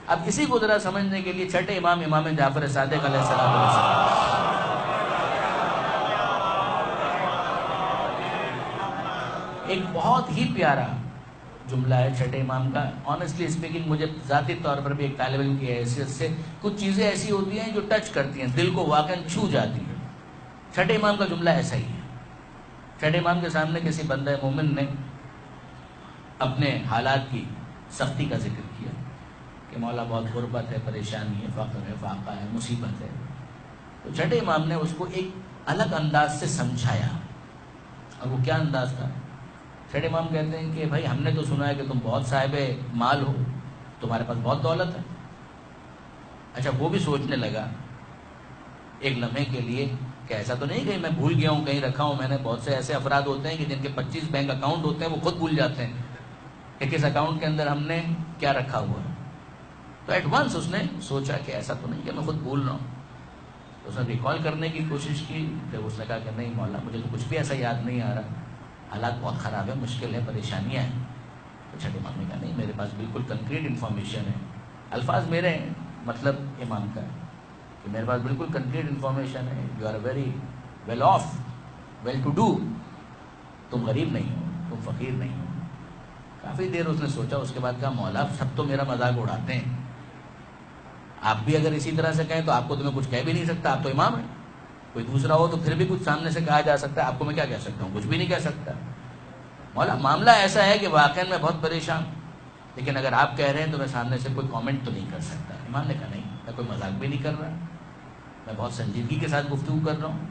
اب اسی کو ذرا سمجھنے کے لیے چھٹے امام امام جعفر صادق علیہ السلام ایک بہت ہی پیارا جملہ ہے چھٹے امام کا. آنیسٹلی اسپیکنگ مجھے ذاتی طور پر بھی ایک طالب علم کی حیثیت سے کچھ چیزیں ایسی ہوتی ہیں جو ٹچ کرتی ہیں, دل کو واقعا چھو جاتی ہیں. چھٹے امام کا جملہ ایسا ہی ہے. چھٹے امام کے سامنے کسی بندہ مومن نے اپنے حالات کی سختی کا ذکر کیا کہ مولا بہت غربت ہے, پریشانی ہے, فقر ہے, فاقہ ہے, مصیبت ہے. تو چھٹے امام نے اس کو ایک الگ انداز سے سمجھایا. اور وہ کیا انداز تھا؟ چھٹے امام کہتے ہیں کہ بھائی ہم نے تو سنا ہے کہ تم بہت صاحب مال ہو, تمہارے پاس بہت دولت ہے. اچھا وہ بھی سوچنے لگا ایک لمحے کے لیے کہ ایسا تو نہیں کہ میں بھول گیا ہوں, کہیں رکھا ہوں میں نے. بہت سے ایسے افراد ہوتے ہیں کہ جن کے 25 بینک اکاؤنٹ ہوتے ہیں, وہ خود بھول جاتے ہیں کہ کس اکاؤنٹ کے اندر ہم نے کیا رکھا ہوا ہے. تو ایٹ ونس اس نے سوچا کہ ایسا تو نہیں کہ میں خود بھول رہا ہوں. تو اس نے ریکال کرنے کی کوشش کی. پھر اس نے کہا کہ نہیں مولا مجھے تو کچھ بھی ایسا یاد نہیں آ رہا, حالات بہت خراب ہے, مشکل ہے, پریشانیاں ہیں. تو چھٹے امام نے کہا نہیں میرے پاس بالکل کنکریٹ انفارمیشن ہے. الفاظ میرے ہیں, مطلب امام کا کہ میرے پاس بالکل کنکریٹ انفارمیشن ہے. You are very well off, well to do. تم غریب نہیں ہو, تم فقیر نہیں ہو. کافی دیر اس نے سوچا, اس کے بعد کہا مولا سب تو میرا مذاق اڑاتے ہیں, آپ بھی اگر اسی طرح سے کہیں تو آپ کو تو میں کچھ کہہ بھی نہیں سکتا, آپ تو امام ہیں. کوئی دوسرا ہو تو پھر بھی کچھ سامنے سے کہا جا سکتا ہے, آپ کو میں کیا کہہ سکتا ہوں؟ کچھ بھی نہیں کہہ سکتا. مولا معاملہ ایسا ہے کہ واقعا میں بہت پریشان, لیکن اگر آپ کہہ رہے ہیں تو میں سامنے سے کوئی کامنٹ تو نہیں کر سکتا. امام نے کہا نہیں, میں کوئی مذاق بھی نہیں کر رہا, میں بہت سنجیدگی کے ساتھ گفتگو کر رہا ہوں.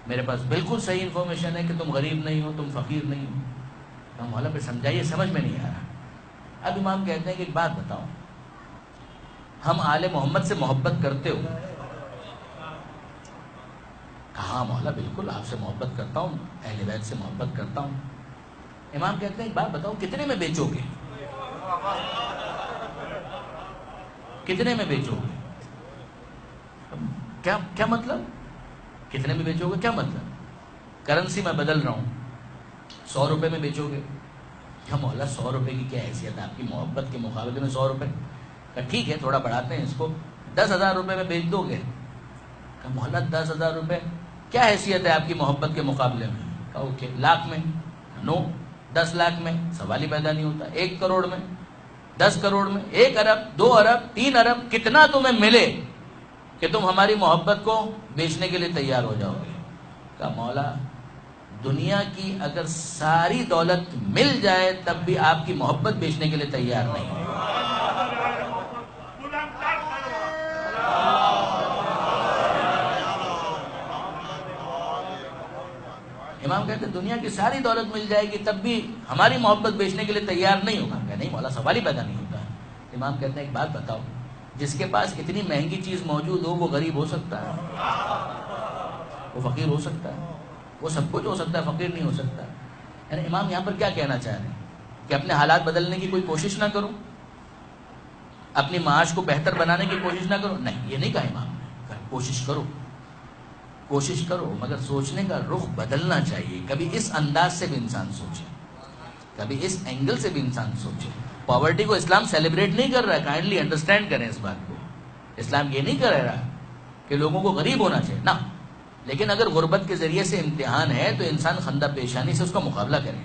میرے پاس بالکل صحیح انفارمیشن ہے کہ تم غریب نہیں ہو, تم فقیر نہیں ہو. تو مولا پہ سمجھائیے, سمجھ میں نہیں آ رہا. اب امام کہتے ہیں کہ ایک بات بتاؤ, ہم آل محمد سے محبت کرتے ہو؟ کہا مولا بالکل آپ سے محبت کرتا ہوں, اہل بیت سے محبت کرتا ہوں. امام کہتے ہیں ایک بات بتاؤ, کتنے میں بیچو گے؟ کتنے میں بیچو گے؟ کیا مطلب کتنے میں بیچو گے, کیا مطلب؟ کرنسی میں بدل رہا ہوں, 100 روپے میں بیچو گے. کیا مولا 100 روپے کی کیا حیثیت ہے آپ کی محبت کے مقابلے میں 100 روپے؟ کہ ٹھیک ہے تھوڑا بڑھاتے ہیں اس کو, 10,000 روپے میں بیچ دو گے؟ کہ مولا 10,000 روپے کیا حیثیت ہے آپ کی محبت کے مقابلے میں؟ کہ اوکے, لاکھ میں؟ نو. 10 لاکھ میں سوال ہی پیدا نہیں ہوتا. 1 کروڑ میں, 10 کروڑ میں, 1 ارب, 2 ارب, 3 ارب, کتنا تمہیں ملے کہ تم ہماری محبت کو بیچنے کے لیے تیار ہو جاؤ گے؟ کہ مولا دنیا کی اگر ساری دولت مل جائے تب بھی آپ کی محبت بیچنے کے لیے تیار نہیں. امام کہتے ہیں دنیا کی ساری دولت مل جائے گی تب بھی ہماری محبت بیچنے کے لیے تیار نہیں ہوگا. کہ نہیں مولا سوال ہی پیدا نہیں ہوتا. امام کہتے ہیں ایک بات بتاؤ, جس کے پاس اتنی مہنگی چیز موجود ہو وہ غریب ہو سکتا ہے؟ وہ فقیر ہو سکتا ہے؟ وہ سب کچھ ہو سکتا ہے, فقیر نہیں ہو سکتا. یعنی امام یہاں پر کیا کہنا چاہ رہے ہیں کہ اپنے حالات بدلنے کی کوئی کوشش نہ کرو, اپنی معاش کو بہتر بنانے کی کوشش نہ کرو. نہیں, یہ نہیں کہا امام نے. کوشش کرو, کوشش کرو, مگر سوچنے کا رخ بدلنا چاہیے. کبھی اس انداز سے بھی انسان سوچے, کبھی اس اینگل سے بھی انسان سوچے. پاورٹی کو اسلام سیلیبریٹ نہیں کر رہا ہے, کائنڈلی انڈرسٹینڈ کریں اس بات کو. اسلام یہ نہیں کر رہا کہ لوگوں کو غریب ہونا چاہیے نا, لیکن اگر غربت کے ذریعے سے امتحان ہے تو انسان خندہ پیشانی سے اس کا مقابلہ کرے.